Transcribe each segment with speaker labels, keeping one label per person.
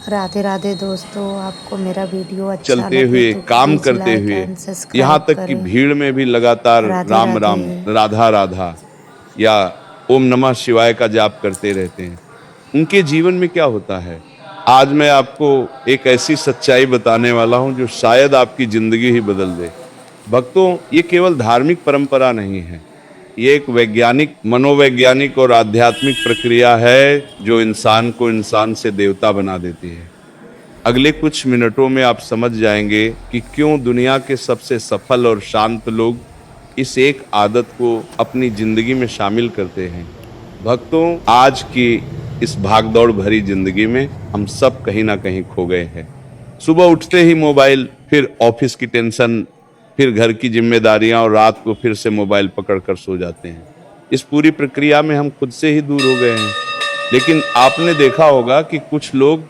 Speaker 1: राधे राधे दोस्तों, आपको मेरा वीडियो अच्छा
Speaker 2: चलते
Speaker 1: लगे
Speaker 2: हुए,
Speaker 1: तो
Speaker 2: काम
Speaker 1: प्लीज़
Speaker 2: करते
Speaker 1: लाइक
Speaker 2: हुए,
Speaker 1: एंड
Speaker 2: यहाँ
Speaker 1: सब्सक्राइब
Speaker 2: तक कि
Speaker 1: करें।
Speaker 2: भीड़ में भी लगातार
Speaker 1: राधे
Speaker 2: राम
Speaker 1: राधे।
Speaker 2: राम, राधा राधा या ओम नमः शिवाय का जाप करते रहते हैं। उनके जीवन में क्या होता है, आज मैं आपको एक ऐसी सच्चाई बताने वाला हूं जो शायद आपकी जिंदगी ही बदल दे। भक्तों, ये केवल धार्मिक परंपरा नहीं है, ये एक वैज्ञानिक, मनोवैज्ञानिक और आध्यात्मिक प्रक्रिया है जो इंसान को इंसान से देवता बना देती है। अगले कुछ मिनटों में आप समझ जाएंगे कि क्यों दुनिया के सबसे सफल और शांत लोग इस एक आदत को अपनी जिंदगी में शामिल करते हैं। भक्तों, आज की इस भागदौड़ भरी जिंदगी में हम सब कहीं ना कहीं खो गए हैं। सुबह उठते ही मोबाइल, फिर ऑफिस की टेंशन, फिर घर की जिम्मेदारियां और रात को फिर से मोबाइल पकड़कर सो जाते हैं। इस पूरी प्रक्रिया में हम खुद से ही दूर हो गए हैं। लेकिन आपने देखा होगा कि कुछ लोग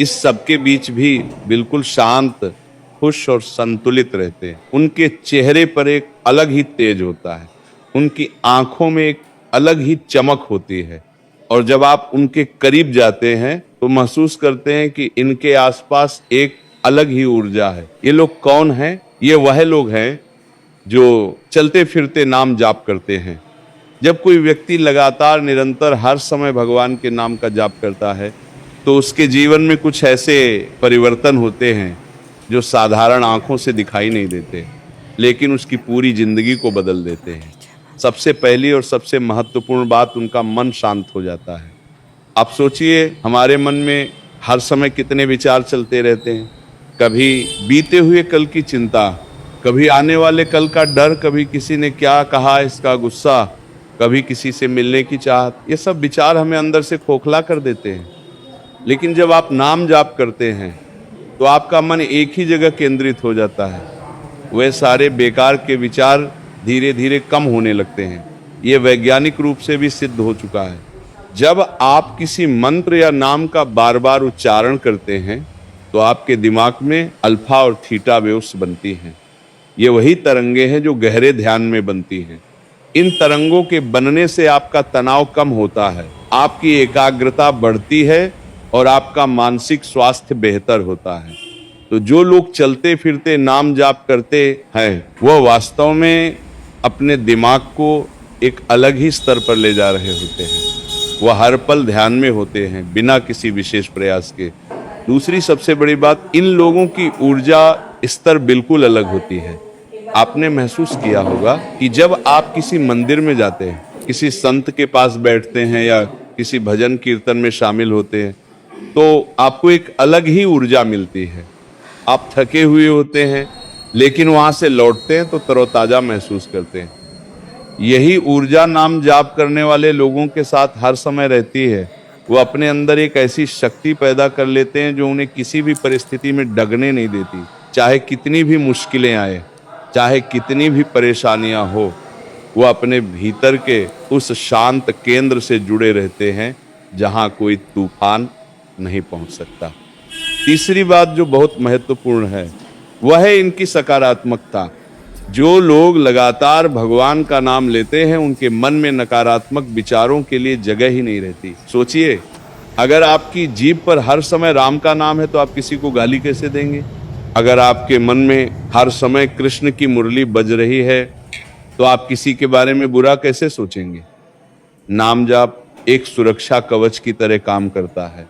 Speaker 2: इस सबके बीच भी बिल्कुल शांत, खुश और संतुलित रहते हैं। उनके चेहरे पर एक अलग ही तेज होता है, उनकी आंखों में एक अलग ही चमक होती है, और जब आप उनके करीब जाते हैं तो महसूस करते हैं कि इनके आसपास एक अलग ही ऊर्जा है। ये लोग कौन हैं? ये वह लोग हैं जो चलते फिरते नाम जाप करते हैं। जब कोई व्यक्ति लगातार, निरंतर, हर समय भगवान के नाम का जाप करता है तो उसके जीवन में कुछ ऐसे परिवर्तन होते हैं जो साधारण आंखों से दिखाई नहीं देते, लेकिन उसकी पूरी जिंदगी को बदल देते हैं। सबसे पहली और सबसे महत्वपूर्ण बात, उनका मन शांत हो जाता है। आप सोचिए, हमारे मन में हर समय कितने विचार चलते रहते हैं। कभी बीते हुए कल की चिंता, कभी आने वाले कल का डर, कभी किसी ने क्या कहा इसका गुस्सा, कभी किसी से मिलने की चाहत। ये सब विचार हमें अंदर से खोखला कर देते हैं। लेकिन जब आप नाम जाप करते हैं तो आपका मन एक ही जगह केंद्रित हो जाता है। वे सारे बेकार के विचार धीरे धीरे कम होने लगते हैं। ये वैज्ञानिक रूप से भी सिद्ध हो चुका है। जब आप किसी मंत्र या नाम का बार बार उच्चारण करते हैं तो आपके दिमाग में अल्फा और थीटा वेव्स बनती हैं। ये वही तरंगे हैं जो गहरे ध्यान में बनती हैं। इन तरंगों के बनने से आपका तनाव कम होता है, आपकी एकाग्रता बढ़ती है और आपका मानसिक स्वास्थ्य बेहतर होता है। तो जो लोग चलते फिरते नाम जाप करते हैं वह वास्तव में अपने दिमाग को एक अलग ही स्तर पर ले जा रहे होते हैं। वह हर पल ध्यान में होते हैं बिना किसी विशेष प्रयास के। दूसरी सबसे बड़ी बात, इन लोगों की ऊर्जा स्तर बिल्कुल अलग होती है। आपने महसूस किया होगा कि जब आप किसी मंदिर में जाते हैं, किसी संत के पास बैठते हैं या किसी भजन कीर्तन में शामिल होते हैं तो आपको एक अलग ही ऊर्जा मिलती है। आप थके हुए होते हैं लेकिन वहां से लौटते हैं तो तरोताजा महसूस करते हैं। यही ऊर्जा नाम जाप करने वाले लोगों के साथ हर समय रहती है। वो अपने अंदर एक ऐसी शक्ति पैदा कर लेते हैं जो उन्हें किसी भी परिस्थिति में डगने नहीं देती। चाहे कितनी भी मुश्किलें आए, चाहे कितनी भी परेशानियां हो, वो अपने भीतर के उस शांत केंद्र से जुड़े रहते हैं जहां कोई तूफान नहीं पहुंच सकता। तीसरी बात जो बहुत महत्वपूर्ण है वह है इनकी सकारात्मकता। जो लोग लगातार भगवान का नाम लेते हैं उनके मन में नकारात्मक विचारों के लिए जगह ही नहीं रहती। सोचिए, अगर आपकी जीभ पर हर समय राम का नाम है तो आप किसी को गाली कैसे देंगे? अगर आपके मन में हर समय कृष्ण की मुरली बज रही है तो आप किसी के बारे में बुरा कैसे सोचेंगे? नाम जाप एक सुरक्षा कवच की तरह काम करता है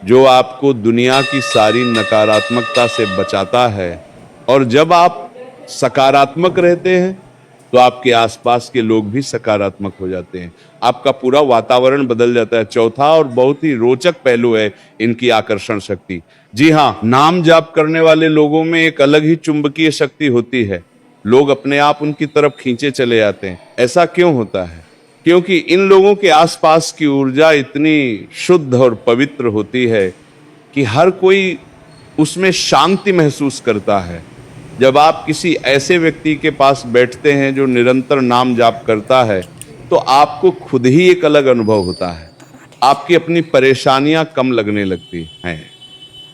Speaker 2: जो आपको दुनिया की सारी नकारात्मकता से बचाता है। और जब आप सकारात्मक रहते हैं तो आपके आसपास के लोग भी सकारात्मक हो जाते हैं। आपका पूरा वातावरण बदल जाता है। चौथा और बहुत ही रोचक पहलू है इनकी आकर्षण शक्ति। जी हाँ, नाम जाप करने वाले लोगों में एक अलग ही चुंबकीय शक्ति होती है। लोग अपने आप उनकी तरफ खींचे चले जाते हैं। ऐसा क्यों होता है? क्योंकि इन लोगों के आसपास की ऊर्जा इतनी शुद्ध और पवित्र होती है कि हर कोई उसमें शांति महसूस करता है। जब आप किसी ऐसे व्यक्ति के पास बैठते हैं जो निरंतर नाम जाप करता है तो आपको खुद ही एक अलग अनुभव होता है। आपकी अपनी परेशानियां कम लगने लगती हैं,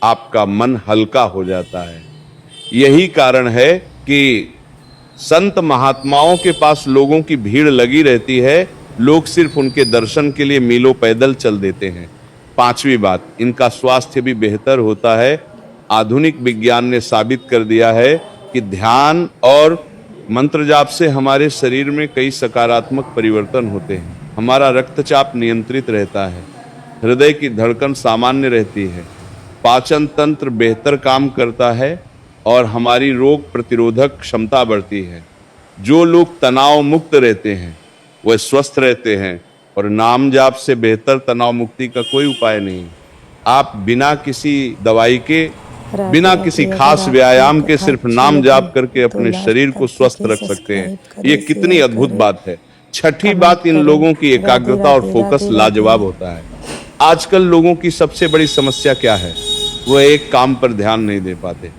Speaker 2: आपका मन हल्का हो जाता है। यही कारण है कि संत महात्माओं के पास लोगों की भीड़ लगी रहती है। लोग सिर्फ उनके दर्शन के लिए मीलों पैदल चल देते हैं 5वीं बात, इनका स्वास्थ्य भी बेहतर होता है। आधुनिक विज्ञान ने साबित कर दिया है कि ध्यान और मंत्र जाप से हमारे शरीर में कई सकारात्मक परिवर्तन होते हैं। हमारा रक्तचाप नियंत्रित रहता है, हृदय की धड़कन सामान्य रहती है, पाचन तंत्र बेहतर काम करता है और हमारी रोग प्रतिरोधक क्षमता बढ़ती है। जो लोग तनाव मुक्त रहते हैं वह स्वस्थ रहते हैं और नाम जाप से बेहतर तनाव मुक्ति का कोई उपाय नहीं। आप बिना किसी दवाई के, बिना किसी खास व्यायाम के सिर्फ नाम जाप करके अपने शरीर को स्वस्थ रख सकते हैं। ये कितनी अद्भुत बात है। छठी बात, इन लोगों की एकाग्रता और फोकस लाजवाब होता है। आजकल लोगों की सबसे बड़ी समस्या क्या है? वो एक काम पर ध्यान नहीं दे पाते,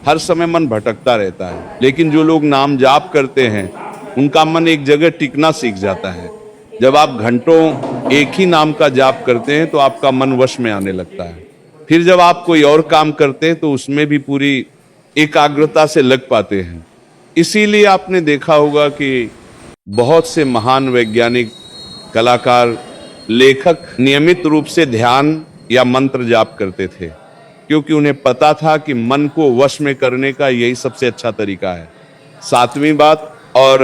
Speaker 2: हर समय मन भटकता रहता है। लेकिन जो लोग नाम जाप करते हैं उनका मन एक जगह टिकना सीख जाता है। जब आप घंटों एक ही नाम का जाप करते हैं तो आपका मन वश में आने लगता है। फिर जब आप कोई और काम करते हैं तो उसमें भी पूरी एकाग्रता से लग पाते हैं। इसीलिए आपने देखा होगा कि बहुत से महान वैज्ञानिक, कलाकार, लेखक नियमित रूप से ध्यान या मंत्र जाप करते थे, क्योंकि उन्हें पता था कि मन को वश में करने का यही सबसे अच्छा तरीका है। 7वीं बात, और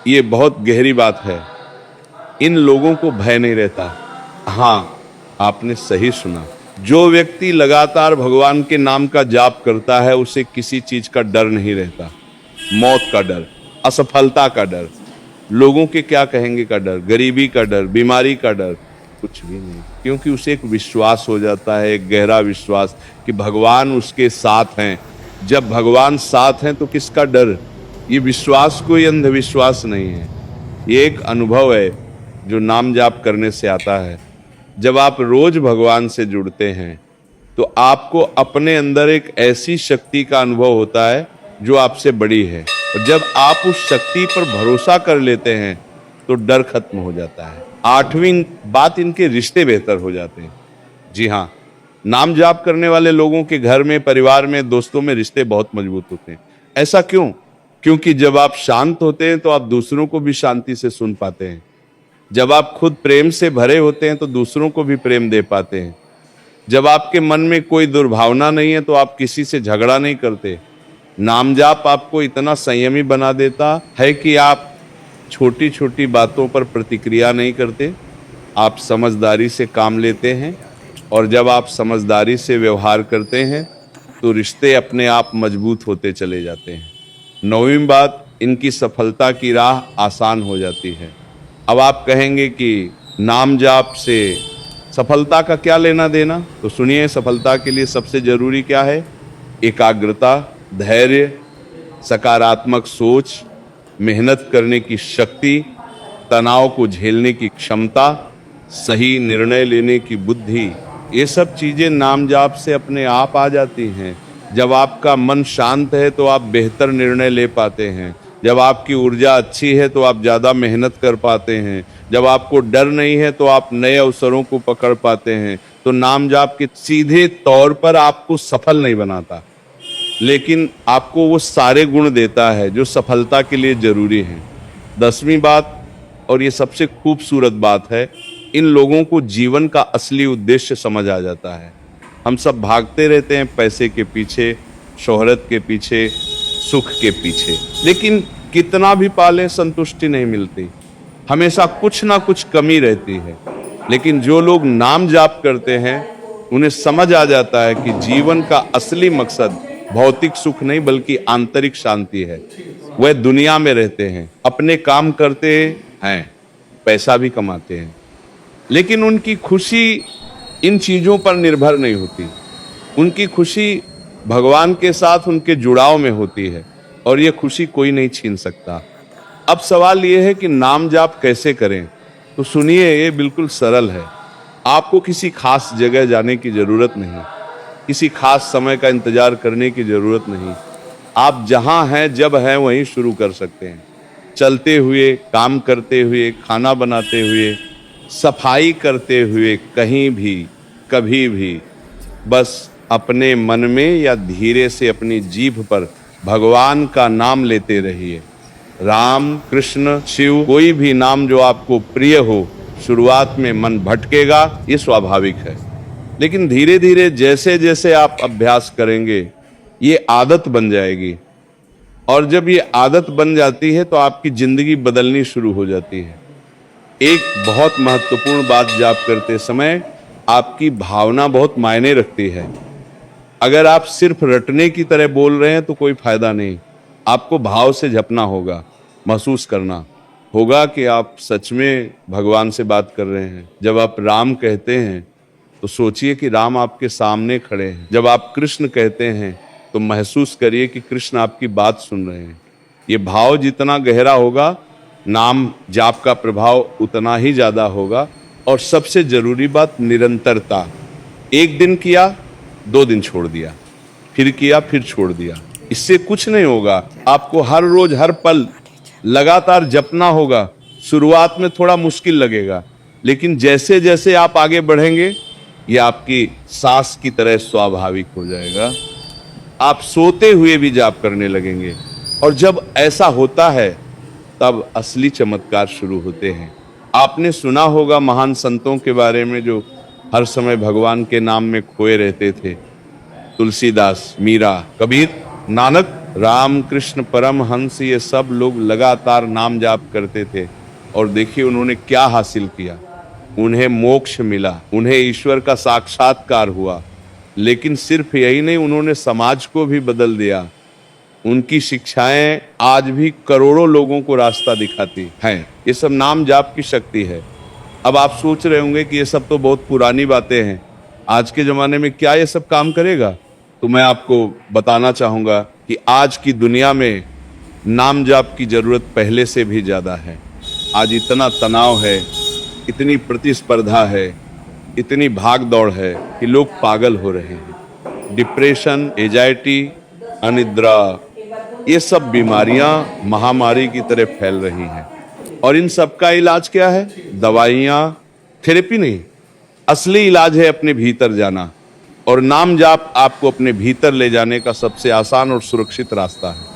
Speaker 2: ये बहुत गहरी बात है, इन लोगों को भय नहीं रहता। हाँ, आपने सही सुना। जो व्यक्ति लगातार भगवान के नाम का जाप करता है उसे किसी चीज का डर नहीं रहता। मौत का डर, असफलता का डर, लोगों के क्या कहेंगे का डर, गरीबी का डर, बीमारी का डर, कुछ भी नहीं। क्योंकि उसे एक विश्वास हो जाता है, एक गहरा विश्वास कि भगवान उसके साथ हैं। जब भगवान साथ हैं तो किसका डर? ये विश्वास कोई अंधविश्वास नहीं है, ये एक अनुभव है जो नाम जाप करने से आता है। जब आप रोज भगवान से जुड़ते हैं तो आपको अपने अंदर एक ऐसी शक्ति का अनुभव होता है जो आपसे बड़ी है, और जब आप उस शक्ति पर भरोसा कर लेते हैं तो डर खत्म हो जाता है। 8वीं बात, इनके रिश्ते बेहतर हो जाते हैं। जी हाँ, नाम जाप करने वाले लोगों के घर में, परिवार में, दोस्तों में रिश्ते बहुत मजबूत होते हैं। ऐसा क्यों? क्योंकि जब आप शांत होते हैं तो आप दूसरों को भी शांति से सुन पाते हैं। जब आप खुद प्रेम से भरे होते हैं तो दूसरों को भी प्रेम दे पाते हैं। जब आपके मन में कोई दुर्भावना नहीं है तो आप किसी से झगड़ा नहीं करते। नाम जाप आपको इतना संयमी बना देता है कि आप छोटी छोटी बातों पर प्रतिक्रिया नहीं करते, आप समझदारी से काम लेते हैं, और जब आप समझदारी से व्यवहार करते हैं तो रिश्ते अपने आप मजबूत होते चले जाते हैं। 9वीं बात, इनकी सफलता की राह आसान हो जाती है। अब आप कहेंगे कि नाम जाप से सफलता का क्या लेना देना? तो सुनिए, सफलता के लिए सबसे जरूरी क्या है? एकाग्रता, धैर्य, सकारात्मक सोच, मेहनत करने की शक्ति, तनाव को झेलने की क्षमता, सही निर्णय लेने की बुद्धि। ये सब चीजें नाम जाप से अपने आप आ जाती हैं। जब आपका मन शांत है तो आप बेहतर निर्णय ले पाते हैं। जब आपकी ऊर्जा अच्छी है तो आप ज़्यादा मेहनत कर पाते हैं। जब आपको डर नहीं है तो आप नए अवसरों को पकड़ पाते हैं। तो नाम जाप के सीधे तौर पर आपको सफल नहीं बनाता, लेकिन आपको वो सारे गुण देता है जो सफलता के लिए जरूरी हैं। 10वीं बात, और ये सबसे खूबसूरत बात है, इन लोगों को जीवन का असली उद्देश्य समझ आ जाता है। हम सब भागते रहते हैं पैसे के पीछे, शोहरत के पीछे, सुख के पीछे, लेकिन कितना भी पाले संतुष्टि नहीं मिलती, हमेशा कुछ ना कुछ कमी रहती है। लेकिन जो लोग नाम जाप करते हैं उन्हें समझ आ जाता है कि जीवन का असली मकसद भौतिक सुख नहीं बल्कि आंतरिक शांति है। वह दुनिया में रहते हैं, अपने काम करते हैं, पैसा भी कमाते हैं, लेकिन उनकी खुशी इन चीजों पर निर्भर नहीं होती। उनकी खुशी भगवान के साथ उनके जुड़ाव में होती है, और यह खुशी कोई नहीं छीन सकता। अब सवाल यह है कि नाम जाप कैसे करें? तो सुनिए, ये बिल्कुल सरल है। आपको किसी खास जगह जाने की जरूरत नहीं, किसी खास समय का इंतजार करने की जरूरत नहीं। आप जहां हैं, जब हैं, वहीं शुरू कर सकते हैं। चलते हुए, काम करते हुए, खाना बनाते हुए, सफाई करते हुए, कहीं भी, कभी भी, बस अपने मन में या धीरे से अपनी जीभ पर भगवान का नाम लेते रहिए। राम, कृष्ण, शिव, कोई भी नाम जो आपको प्रिय हो। शुरुआत में मन भटकेगा, ये स्वाभाविक है, लेकिन धीरे धीरे जैसे जैसे आप अभ्यास करेंगे ये आदत बन जाएगी, और जब ये आदत बन जाती है तो आपकी जिंदगी बदलनी शुरू हो जाती है। एक बहुत महत्वपूर्ण बात जाप करते समय आपकी भावना बहुत मायने रखती है। अगर आप सिर्फ रटने की तरह बोल रहे हैं तो कोई फायदा नहीं, आपको भाव से जपना होगा, महसूस करना होगा कि आप सच में भगवान से बात कर रहे हैं। जब आप राम कहते हैं तो सोचिए कि राम आपके सामने खड़े हैं। जब आप कृष्ण कहते हैं तो महसूस करिए कि कृष्ण आपकी बात सुन रहे हैं। ये भाव जितना गहरा होगा, नाम जाप का प्रभाव उतना ही ज्यादा होगा। और सबसे जरूरी बात निरंतरता। एक दिन किया, 2 दिन छोड़ दिया, फिर किया, फिर छोड़ दिया, इससे कुछ नहीं होगा। आपको हर रोज हर पल लगातार जपना होगा। शुरुआत में थोड़ा मुश्किल लगेगा, लेकिन जैसे जैसे आप आगे बढ़ेंगे ये आपकी सांस की तरह स्वाभाविक हो जाएगा। आप सोते हुए भी जाप करने लगेंगे, और जब ऐसा होता है तब असली चमत्कार शुरू होते हैं। आपने सुना होगा महान संतों के बारे में जो हर समय भगवान के नाम में खोए रहते थे। तुलसीदास, मीरा, कबीर, नानक, राम कृष्ण परमहंस, ये सब लोग लगातार नाम जाप करते थे, और देखिए उन्होंने क्या हासिल किया। उन्हें मोक्ष मिला, उन्हें ईश्वर का साक्षात्कार हुआ। लेकिन सिर्फ यही नहीं, उन्होंने समाज को भी बदल दिया। उनकी शिक्षाएं आज भी करोड़ों लोगों को रास्ता दिखाती हैं। ये सब नाम जाप की शक्ति है। अब आप सोच रहे होंगे कि ये सब तो बहुत पुरानी बातें हैं, आज के ज़माने में क्या ये सब काम करेगा? तो मैं आपको बताना चाहूँगा कि आज की दुनिया में नाम जाप की ज़रूरत पहले से भी ज़्यादा है। आज इतना तनाव है, इतनी प्रतिस्पर्धा है, इतनी भाग दौड़ है कि लोग पागल हो रहे हैं। डिप्रेशन, एजाइटी, अनिद्रा, ये सब बीमारियां महामारी की तरह फैल रही हैं। और इन सब का इलाज क्या है? दवाइयां, थेरेपी नहीं। असली इलाज है अपने भीतर जाना, और नाम जाप आपको अपने भीतर ले जाने का सबसे आसान और सुरक्षित रास्ता है।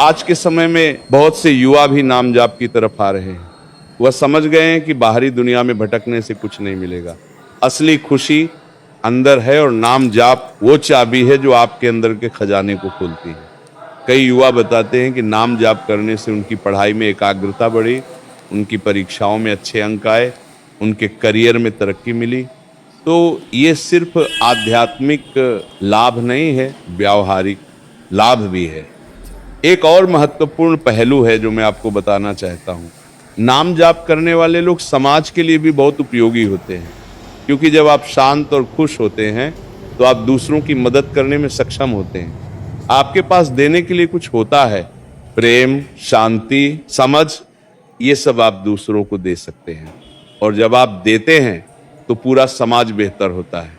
Speaker 2: आज के समय में बहुत से युवा भी नाम जाप की तरफ आ रहे हैं। वह समझ गए हैं कि बाहरी दुनिया में भटकने से कुछ नहीं मिलेगा। असली खुशी अंदर है, और नाम जाप वो चाबी है जो आपके अंदर के खजाने को खोलती है। कई युवा बताते हैं कि नाम जाप करने से उनकी पढ़ाई में एकाग्रता बढ़ी, उनकी परीक्षाओं में अच्छे अंक आए, उनके करियर में तरक्की मिली। तो ये सिर्फ आध्यात्मिक लाभ नहीं है, व्यावहारिक लाभ भी है। एक और महत्वपूर्ण पहलू है जो मैं आपको बताना चाहता हूँ। नाम जाप करने वाले लोग समाज के लिए भी बहुत उपयोगी होते हैं, क्योंकि जब आप शांत और खुश होते हैं तो आप दूसरों की मदद करने में सक्षम होते हैं। आपके पास देने के लिए कुछ होता है, प्रेम, शांति, समझ, ये सब आप दूसरों को दे सकते हैं। और जब आप देते हैं तो पूरा समाज बेहतर होता है।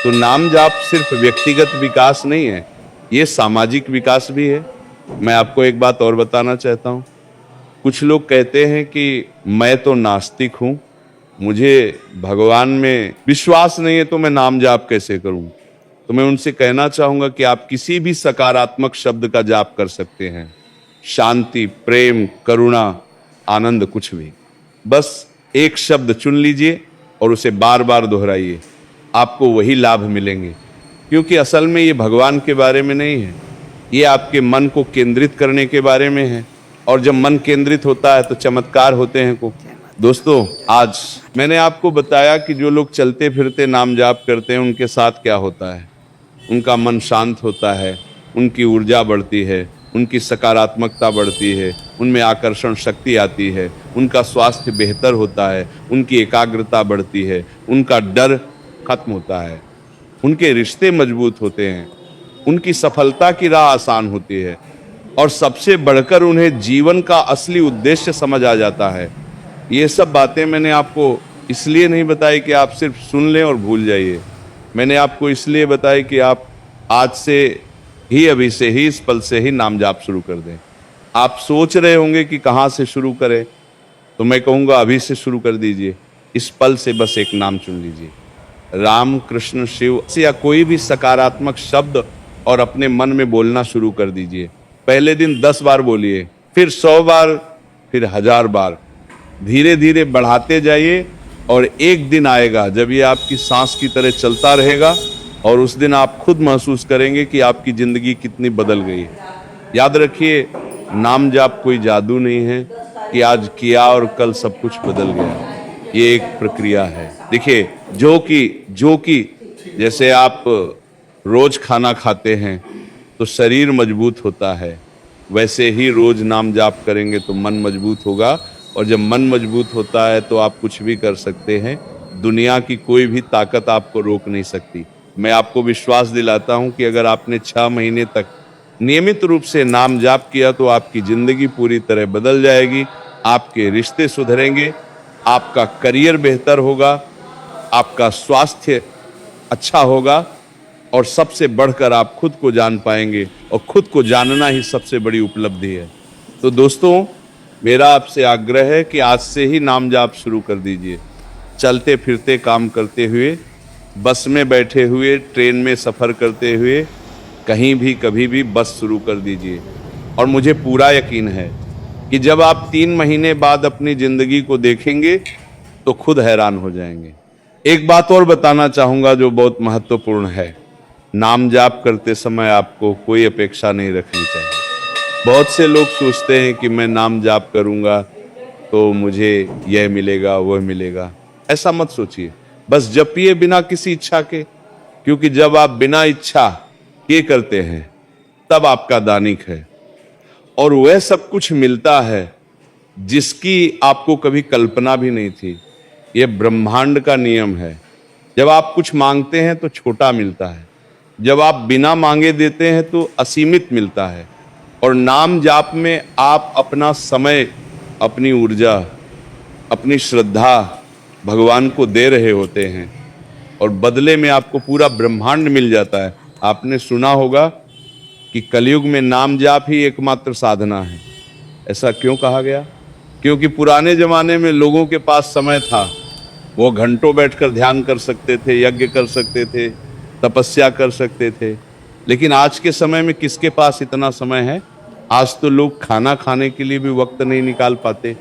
Speaker 2: तो नाम जाप सिर्फ व्यक्तिगत विकास नहीं है, ये सामाजिक विकास भी है। मैं आपको एक बात और बताना चाहता हूँ। कुछ लोग कहते हैं कि मैं तो नास्तिक हूँ, मुझे भगवान में विश्वास नहीं है, तो मैं नाम जाप कैसे करूँ? तो मैं उनसे कहना चाहूँगा कि आप किसी भी सकारात्मक शब्द का जाप कर सकते हैं। शांति, प्रेम, करुणा, आनंद, कुछ भी। बस एक शब्द चुन लीजिए और उसे बार बार दोहराइए, आपको वही लाभ मिलेंगे। क्योंकि असल में ये भगवान के बारे में नहीं है, ये आपके मन को केंद्रित करने के बारे में है। और जब मन केंद्रित होता है तो चमत्कार होते हैं को। दोस्तों, आज मैंने आपको बताया कि जो लोग चलते फिरते नाम जाप करते हैं उनके साथ क्या होता है। उनका मन शांत होता है, उनकी ऊर्जा बढ़ती है, उनकी सकारात्मकता बढ़ती है, उनमें आकर्षण शक्ति आती है, उनका स्वास्थ्य बेहतर होता है, उनकी एकाग्रता बढ़ती है, उनका डर खत्म होता है, उनके रिश्ते मजबूत होते हैं, उनकी सफलता की राह आसान होती है, और सबसे बढ़कर उन्हें जीवन का असली उद्देश्य समझ आ जाता है। ये सब बातें मैंने आपको इसलिए नहीं बताई कि आप सिर्फ सुन लें और भूल जाइए। मैंने आपको इसलिए बताई कि आप आज से ही, अभी से ही, इस पल से ही नाम जाप शुरू कर दें। आप सोच रहे होंगे कि कहाँ से शुरू करें, तो मैं कहूँगा अभी से शुरू कर दीजिए। इस पल से बस एक नाम चुन लीजिए, राम, कृष्ण, शिव, या कोई भी सकारात्मक शब्द, और अपने मन में बोलना शुरू कर दीजिए। पहले दिन 10 बार बोलिए, फिर 100 बार, फिर 1000 बार। धीरे धीरे बढ़ाते जाइए, और एक दिन आएगा जब ये आपकी सांस की तरह चलता रहेगा और उस दिन आप खुद महसूस करेंगे कि आपकी जिंदगी कितनी बदल गई है। याद रखिए, नाम जाप कोई जादू नहीं है कि आज किया और कल सब कुछ बदल गया। ये एक प्रक्रिया है। देखिए, जो कि जैसे आप रोज खाना खाते हैं तो शरीर मजबूत होता है, वैसे ही रोज नाम जाप करेंगे तो मन मजबूत होगा, और जब मन मजबूत होता है तो आप कुछ भी कर सकते हैं। दुनिया की कोई भी ताकत आपको रोक नहीं सकती। मैं आपको विश्वास दिलाता हूं कि अगर आपने 6 महीने तक नियमित रूप से नाम जाप किया तो आपकी जिंदगी पूरी तरह बदल जाएगी। आपके रिश्ते सुधरेंगे, आपका करियर बेहतर होगा, आपका स्वास्थ्य अच्छा होगा, और सबसे बढ़कर आप खुद को जान पाएंगे, और खुद को जानना ही सबसे बड़ी उपलब्धि है। तो दोस्तों, मेरा आपसे आग्रह है कि आज से ही नाम जाप शुरू कर दीजिए। चलते फिरते काम करते हुए, बस में बैठे हुए, ट्रेन में सफ़र करते हुए, कहीं भी कभी भी बस शुरू कर दीजिए। और मुझे पूरा यकीन है कि जब आप 3 महीने बाद अपनी ज़िंदगी को देखेंगे तो खुद हैरान हो जाएंगे। एक बात और बताना चाहूँगा जो बहुत महत्वपूर्ण है। नाम जाप करते समय आपको कोई अपेक्षा नहीं रखनी चाहिए। बहुत से लोग सोचते हैं कि मैं नाम जाप करूँगा तो मुझे यह मिलेगा, वह मिलेगा। ऐसा मत सोचिए, बस जपिए बिना किसी इच्छा के, क्योंकि जब आप बिना इच्छा के करते हैं तब आपका दानिक है, और वह सब कुछ मिलता है जिसकी आपको कभी कल्पना भी नहीं थी। यह ब्रह्मांड का नियम है। जब आप कुछ मांगते हैं तो छोटा मिलता है, जब आप बिना मांगे देते हैं तो असीमित मिलता है। और नाम जाप में आप अपना समय, अपनी ऊर्जा, अपनी श्रद्धा भगवान को दे रहे होते हैं, और बदले में आपको पूरा ब्रह्मांड मिल जाता है। आपने सुना होगा कि कलयुग में नाम जाप ही एकमात्र साधना है। ऐसा क्यों कहा गया? क्योंकि पुराने जमाने में लोगों के पास समय था, वो घंटों बैठकर ध्यान कर सकते थे, यज्ञ कर सकते थे, तपस्या कर सकते थे। लेकिन आज के समय में किसके पास इतना समय है? आज तो लोग खाना खाने के लिए भी वक्त नहीं निकाल पाते।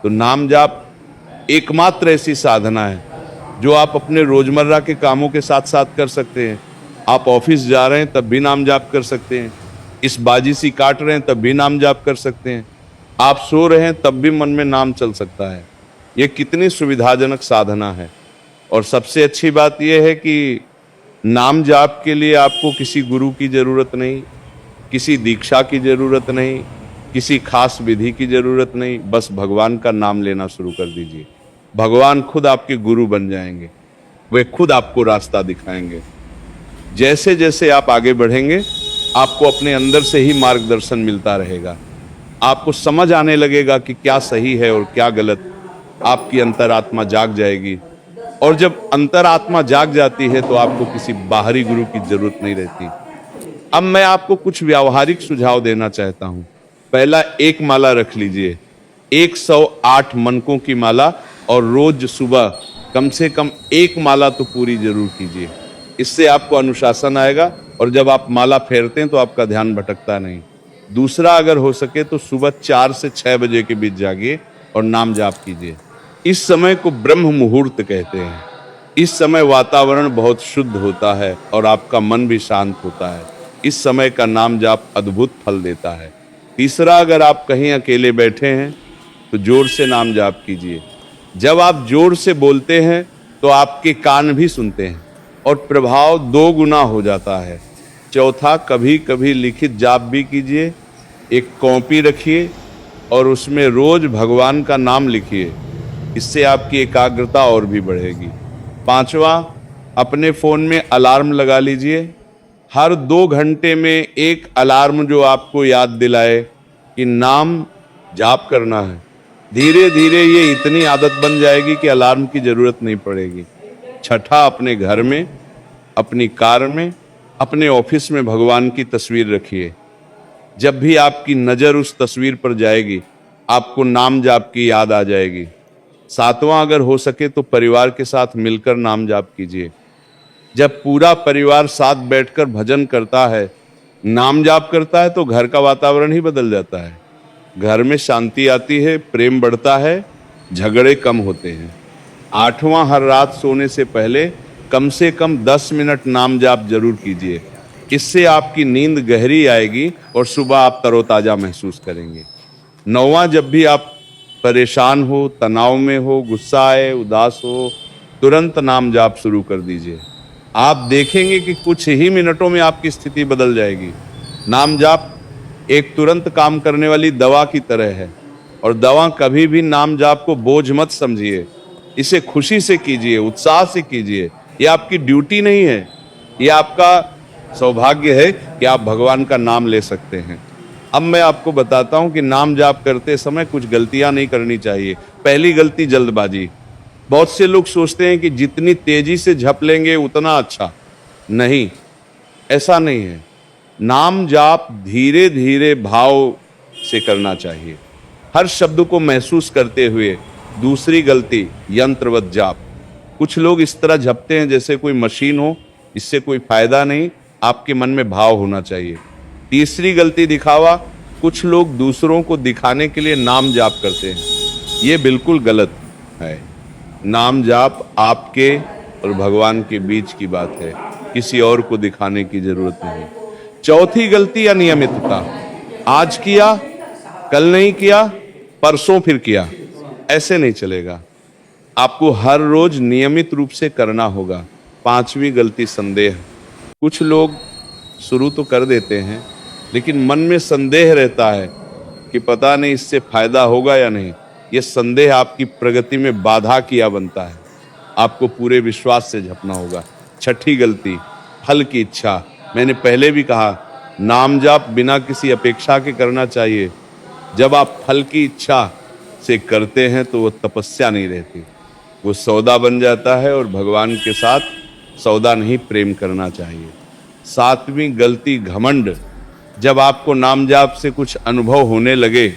Speaker 2: तो नाम जाप एकमात्र ऐसी साधना है जो आप अपने रोजमर्रा के कामों के साथ साथ कर सकते हैं। आप ऑफिस जा रहे हैं तब भी नाम जाप कर सकते हैं, इस बाजीसी काट रहे हैं तब भी नाम जाप कर सकते हैं, आप सो रहे हैं तब भी मन में नाम चल सकता है। ये कितनी सुविधाजनक साधना है। और सबसे अच्छी बात यह है कि नाम जाप के लिए आपको किसी गुरु की ज़रूरत नहीं, किसी दीक्षा की ज़रूरत नहीं, किसी खास विधि की ज़रूरत नहीं। बस भगवान का नाम लेना शुरू कर दीजिए। भगवान खुद आपके गुरु बन जाएंगे, वे खुद आपको रास्ता दिखाएंगे। जैसे जैसे आप आगे बढ़ेंगे आपको अपने अंदर से ही मार्गदर्शन मिलता रहेगा। आपको समझ आने लगेगा कि क्या सही है और क्या गलत। आपकी अंतरात्मा जाग जाएगी, और जब अंतरात्मा जाग जाती है तो आपको किसी बाहरी गुरु की जरूरत नहीं रहती। अब मैं आपको कुछ व्यावहारिक सुझाव देना चाहता हूं। पहला, एक माला रख लीजिए, 108 मनकों की माला, और रोज सुबह कम से कम एक माला तो पूरी जरूर कीजिए। इससे आपको अनुशासन आएगा, और जब आप माला फेरते हैं तो आपका ध्यान भटकता नहीं। दूसरा, अगर हो सके तो सुबह 4 से 6 बजे के बीच जागिए और नाम जाप कीजिए। इस समय को ब्रह्म मुहूर्त कहते हैं। इस समय वातावरण बहुत शुद्ध होता है और आपका मन भी शांत होता है। इस समय का नाम जाप अद्भुत फल देता है। तीसरा, अगर आप कहीं अकेले बैठे हैं तो जोर से नाम जाप कीजिए। जब आप जोर से बोलते हैं तो आपके कान भी सुनते हैं और प्रभाव 2 गुना हो जाता है। चौथा, कभी कभी लिखित जाप भी कीजिए। एक कॉपी रखिए और उसमें रोज भगवान का नाम लिखिए, इससे आपकी एकाग्रता और भी बढ़ेगी। पांचवा, अपने फ़ोन में अलार्म लगा लीजिए। हर 2 घंटे में एक अलार्म जो आपको याद दिलाए कि नाम जाप करना है। धीरे धीरे ये इतनी आदत बन जाएगी कि अलार्म की ज़रूरत नहीं पड़ेगी। छठा, अपने घर में, अपनी कार में, अपने ऑफिस में भगवान की तस्वीर रखिए। जब भी आपकी नज़र उस तस्वीर पर जाएगी आपको नाम जाप की याद आ जाएगी। सातवां, अगर हो सके तो परिवार के साथ मिलकर नाम जाप कीजिए। जब पूरा परिवार साथ बैठकर भजन करता है, नाम जाप करता है, तो घर का वातावरण ही बदल जाता है। घर में शांति आती है, प्रेम बढ़ता है, झगड़े कम होते हैं। आठवां हर रात सोने से पहले कम से कम 10 मिनट नाम जाप जरूर कीजिए। इससे आपकी नींद गहरी आएगी और सुबह आप तरोताजा महसूस करेंगे। नौवां, जब भी आप परेशान हो, तनाव में हो, गुस्सा आए, उदास हो, तुरंत नाम जाप शुरू कर दीजिए। आप देखेंगे कि कुछ ही मिनटों में आपकी स्थिति बदल जाएगी। नाम जाप एक तुरंत काम करने वाली दवा की तरह है, और दवा कभी भी नाम जाप को बोझ मत समझिए। इसे खुशी से कीजिए, उत्साह से कीजिए। ये आपकी ड्यूटी नहीं है, ये आपका सौभाग्य है कि आप भगवान का नाम ले सकते हैं। अब मैं आपको बताता हूं कि नाम जाप करते समय कुछ गलतियां नहीं करनी चाहिए। पहली गलती, जल्दबाजी। बहुत से लोग सोचते हैं कि जितनी तेजी से झप लेंगे उतना अच्छा। नहीं, ऐसा नहीं है। नाम जाप धीरे धीरे भाव से करना चाहिए, हर शब्द को महसूस करते हुए। दूसरी गलती, यंत्रवत जाप। कुछ लोग इस तरह झपते हैं जैसे कोई मशीन हो, इससे कोई फायदा नहीं। आपके मन में भाव होना चाहिए। तीसरी गलती, दिखावा। कुछ लोग दूसरों को दिखाने के लिए नाम जाप करते हैं, ये बिल्कुल गलत है। नाम जाप आपके और भगवान के बीच की बात है, किसी और को दिखाने की जरूरत नहीं। चौथी गलती, अनियमितता। आज किया, कल नहीं किया, परसों फिर किया, ऐसे नहीं चलेगा। आपको हर रोज नियमित रूप से करना होगा। पांचवी गलती, संदेह। कुछ लोग शुरू तो कर देते हैं, लेकिन मन में संदेह रहता है कि पता नहीं इससे फायदा होगा या नहीं। यह संदेह आपकी प्रगति में बाधा किया बनता है। आपको पूरे विश्वास से झपना होगा। छठी गलती, फल की इच्छा। मैंने पहले भी कहा, नाम जाप बिना किसी अपेक्षा के करना चाहिए। जब आप फल की इच्छा से करते हैं तो वो तपस्या नहीं रहती, वो सौदा बन जाता है, और भगवान के साथ सौदा नहीं, प्रेम करना चाहिए। सातवीं गलती, घमंड। जब आपको नाम जाप से कुछ अनुभव होने लगे,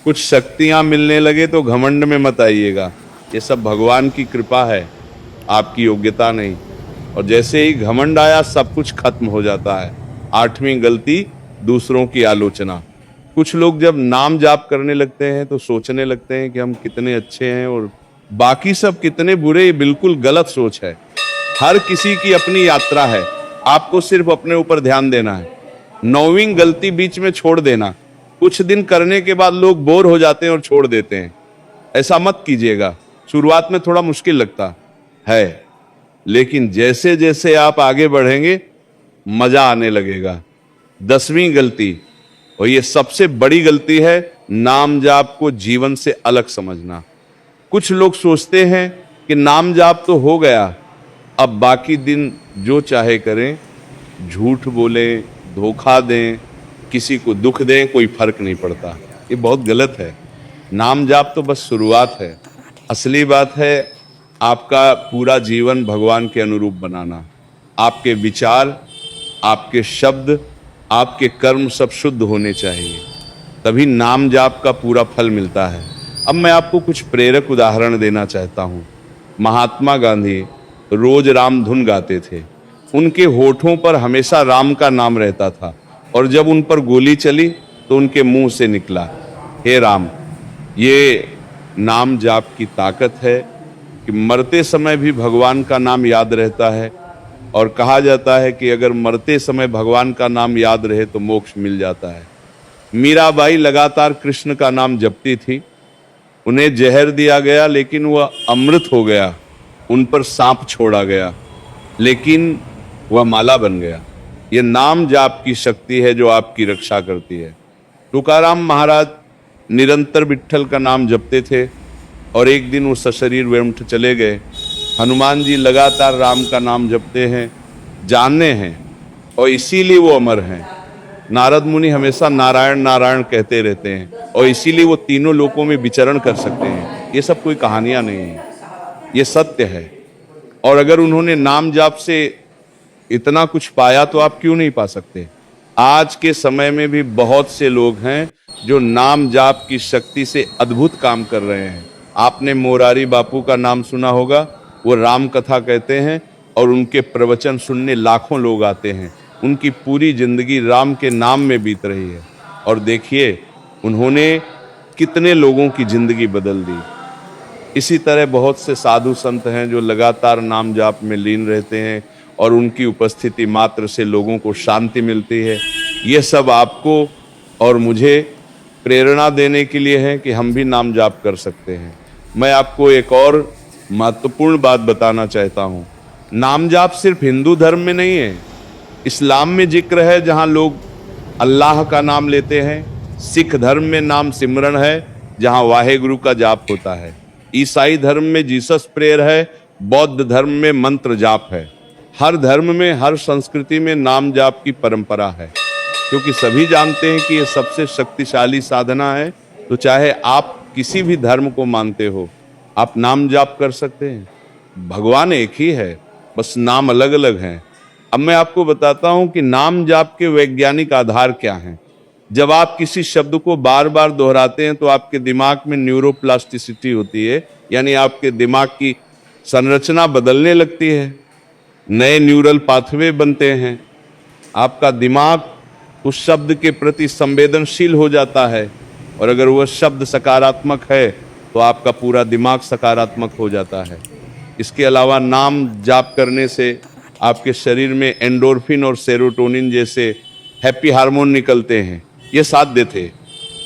Speaker 2: कुछ शक्तियां मिलने लगे, तो घमंड में मत आइएगा। ये सब भगवान की कृपा है, आपकी योग्यता नहीं। और जैसे ही घमंड आया, सब कुछ खत्म हो जाता है। आठवीं गलती, दूसरों की आलोचना। कुछ लोग जब नाम जाप करने लगते हैं तो सोचने लगते हैं कि हम कितने अच्छे हैं और बाकी सब कितने बुरे। ये बिल्कुल गलत सोच है। हर किसी की अपनी यात्रा है, आपको सिर्फ अपने ऊपर ध्यान देना है। नौवीं गलती, बीच में छोड़ देना। कुछ दिन करने के बाद लोग बोर हो जाते हैं और छोड़ देते हैं। ऐसा मत कीजिएगा। शुरुआत में थोड़ा मुश्किल लगता है, लेकिन जैसे जैसे आप आगे बढ़ेंगे मजा आने लगेगा। 10वीं गलती, और ये सबसे बड़ी गलती है, नाम जाप को जीवन से अलग समझना। कुछ लोग सोचते हैं कि नाम जाप तो हो गया, अब बाकी दिन जो चाहे करें, झूठ बोलें, धोखा दें, किसी को दुख दें, कोई फर्क नहीं पड़ता। ये बहुत गलत है। नाम जाप तो बस शुरुआत है। असली बात है आपका पूरा जीवन भगवान के अनुरूप बनाना। आपके विचार, आपके शब्द, आपके कर्म सब शुद्ध होने चाहिए, तभी नाम जाप का पूरा फल मिलता है। अब मैं आपको कुछ प्रेरक उदाहरण देना चाहता हूँ। महात्मा गांधी रोज राम धुन गाते थे। उनके होठों पर हमेशा राम का नाम रहता था, और जब उन पर गोली चली तो उनके मुंह से निकला, हे राम। ये नाम जाप की ताकत है कि मरते समय भी भगवान का नाम याद रहता है, और कहा जाता है कि अगर मरते समय भगवान का नाम याद रहे तो मोक्ष मिल जाता है। मीराबाई लगातार कृष्ण का नाम जपती थी। उन्हें जहर दिया गया, लेकिन वह अमृत हो गया। उन पर सांप छोड़ा गया, लेकिन वह माला बन गया। यह नाम जाप की शक्ति है जो आपकी रक्षा करती है। तुकाराम महाराज निरंतर विट्ठल का नाम जपते थे, और एक दिन वो सशरीर वैकुंठ चले गए। हनुमान जी लगातार राम का नाम जपते हैं, जानने हैं, और इसीलिए वो अमर हैं। नारद मुनि हमेशा नारायण नारायण कहते रहते हैं, और इसीलिए वो तीनों लोकों में विचरण कर सकते हैं। ये सब कोई कहानियां नहीं है, ये सत्य है। और अगर उन्होंने नाम जाप से इतना कुछ पाया तो आप क्यों नहीं पा सकते। आज के समय में भी बहुत से लोग हैं जो नाम जाप की शक्ति से अद्भुत काम कर रहे हैं। आपने मोरारी बापू का नाम सुना होगा। वो राम कथा कहते हैं, और उनके प्रवचन सुनने लाखों लोग आते हैं। उनकी पूरी जिंदगी राम के नाम में बीत रही है, और देखिए उन्होंने कितने लोगों की जिंदगी बदल दी। इसी तरह बहुत से साधु संत हैं जो लगातार नाम जाप में लीन रहते हैं और उनकी उपस्थिति मात्र से लोगों को शांति मिलती है। ये सब आपको और मुझे प्रेरणा देने के लिए है कि हम भी नाम जाप कर सकते हैं। मैं आपको एक और महत्वपूर्ण बात बताना चाहता हूँ। नाम जाप सिर्फ हिंदू धर्म में नहीं है, इस्लाम में जिक्र है जहाँ लोग अल्लाह का नाम लेते हैं। सिख धर्म में नाम सिमरन है जहाँ वाहेगुरु का जाप होता है। ईसाई धर्म में जीसस प्रेयर है। बौद्ध धर्म में मंत्र जाप है। हर धर्म में, हर संस्कृति में नाम जाप की परंपरा है, क्योंकि सभी जानते हैं कि ये सबसे शक्तिशाली साधना है। तो चाहे आप किसी भी धर्म को मानते हो, आप नाम जाप कर सकते हैं। भगवान एक ही है, बस नाम अलग अलग हैं। अब मैं आपको बताता हूं कि नाम जाप के वैज्ञानिक आधार क्या हैं। जब आप किसी शब्द को बार बार दोहराते हैं तो आपके दिमाग में न्यूरोप्लास्टिसिटी होती है, यानी आपके दिमाग की संरचना बदलने लगती है, नए न्यूरल पाथवे बनते हैं, आपका दिमाग उस शब्द के प्रति संवेदनशील हो जाता है, और अगर वह शब्द सकारात्मक है तो आपका पूरा दिमाग सकारात्मक हो जाता है। इसके अलावा नाम जाप करने से आपके शरीर में एंडोर्फिन और सेरोटोनिन जैसे हैप्पी हार्मोन निकलते हैं। ये साध्य थे।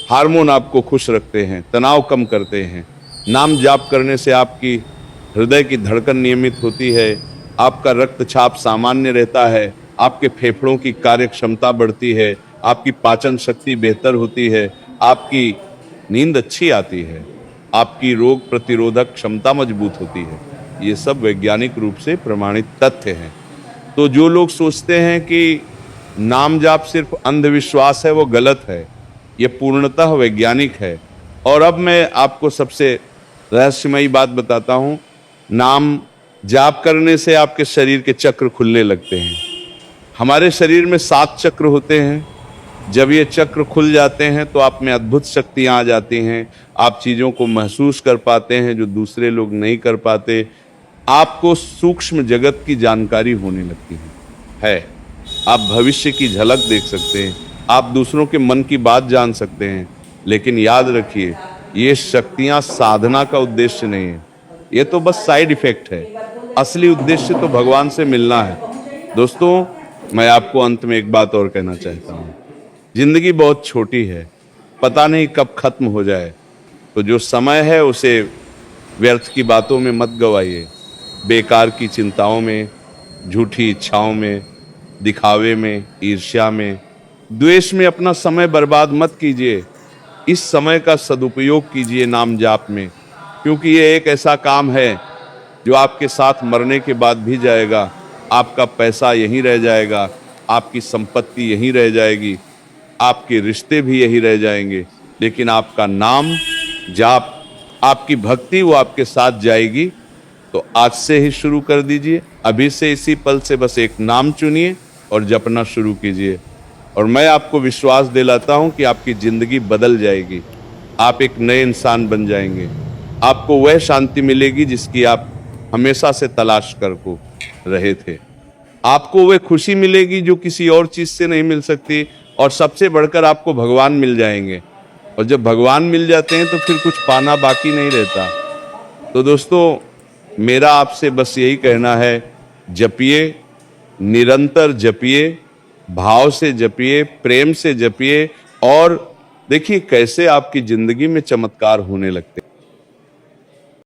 Speaker 2: हार्मोन आपको खुश रखते हैं, तनाव कम करते हैं। नाम जाप करने से आपकी हृदय की धड़कन नियमित होती है, आपका रक्तचाप सामान्य रहता है, आपके फेफड़ों की कार्य क्षमता बढ़ती है, आपकी पाचन शक्ति बेहतर होती है, आपकी नींद अच्छी आती है, आपकी रोग प्रतिरोधक क्षमता मजबूत होती है। ये सब वैज्ञानिक रूप से प्रमाणित तथ्य हैं। तो जो लोग सोचते हैं कि नाम जाप सिर्फ अंधविश्वास है, वो गलत है। ये पूर्णतः वैज्ञानिक है। और अब मैं आपको सबसे रहस्यमयी बात बताता हूँ। नाम जाप करने से आपके शरीर के चक्र खुलने लगते हैं। हमारे शरीर में 7 चक्र होते हैं। जब ये चक्र खुल जाते हैं तो आप में अद्भुत शक्तियाँ आ जाती हैं। आप चीज़ों को महसूस कर पाते हैं जो दूसरे लोग नहीं कर पाते। आपको सूक्ष्म जगत की जानकारी होने लगती है। आप भविष्य की झलक देख सकते हैं, आप दूसरों के मन की बात जान सकते हैं। लेकिन याद रखिए, ये शक्तियाँ साधना का उद्देश्य नहीं है, ये तो बस साइड इफेक्ट है। असली उद्देश्य तो भगवान से मिलना है। दोस्तों, मैं आपको अंत में एक बात और कहना चाहता हूँ। जिंदगी बहुत छोटी है, पता नहीं कब खत्म हो जाए। तो जो समय है उसे व्यर्थ की बातों में मत गवाइए, बेकार की चिंताओं में, झूठी इच्छाओं में, दिखावे में, ईर्ष्या में, द्वेष में अपना समय बर्बाद मत कीजिए। इस समय का सदुपयोग कीजिए नाम जाप में, क्योंकि ये एक ऐसा काम है जो आपके साथ मरने के बाद भी जाएगा। आपका पैसा यहीं रह जाएगा, आपकी संपत्ति यहीं रह जाएगी, आपके रिश्ते भी यहीं रह जाएंगे, लेकिन आपका नाम जाप, आपकी भक्ति, वो आपके साथ जाएगी। तो आज से ही शुरू कर दीजिए। अभी से, इसी पल से बस एक नाम चुनिए और जपना शुरू कीजिए। और मैं आपको विश्वास दिलाता हूं कि आपकी ज़िंदगी बदल जाएगी। आप एक नए इंसान बन जाएंगे। आपको वह शांति मिलेगी जिसकी आप हमेशा से तलाश कर को रहे थे। आपको वह खुशी मिलेगी जो किसी और चीज़ से नहीं मिल सकती। और सबसे बढ़कर आपको भगवान मिल जाएंगे। और जब भगवान मिल जाते हैं तो फिर कुछ पाना बाकी नहीं रहता। तो दोस्तों, मेरा आपसे बस यही कहना है, जपिए, निरंतर जपिए, भाव से जपिए, प्रेम से जपिए, और देखिए कैसे आपकी ज़िंदगी में चमत्कार होने लगते हैं।